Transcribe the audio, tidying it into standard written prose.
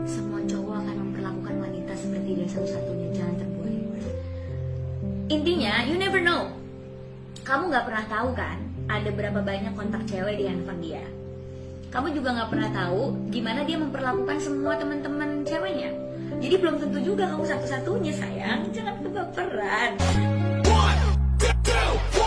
Semua cowok akan memperlakukan wanita seperti dia satu-satunya, jangan terbuai. Intinya, you never know. Kamu gak pernah tahu kan, ada berapa banyak kontak cewek di handphone dia. Kamu juga gak pernah tahu gimana dia memperlakukan semua teman-teman ceweknya. Jadi belum tentu juga kamu satu-satunya sayang, jangan kebaperan. 1, 2, 3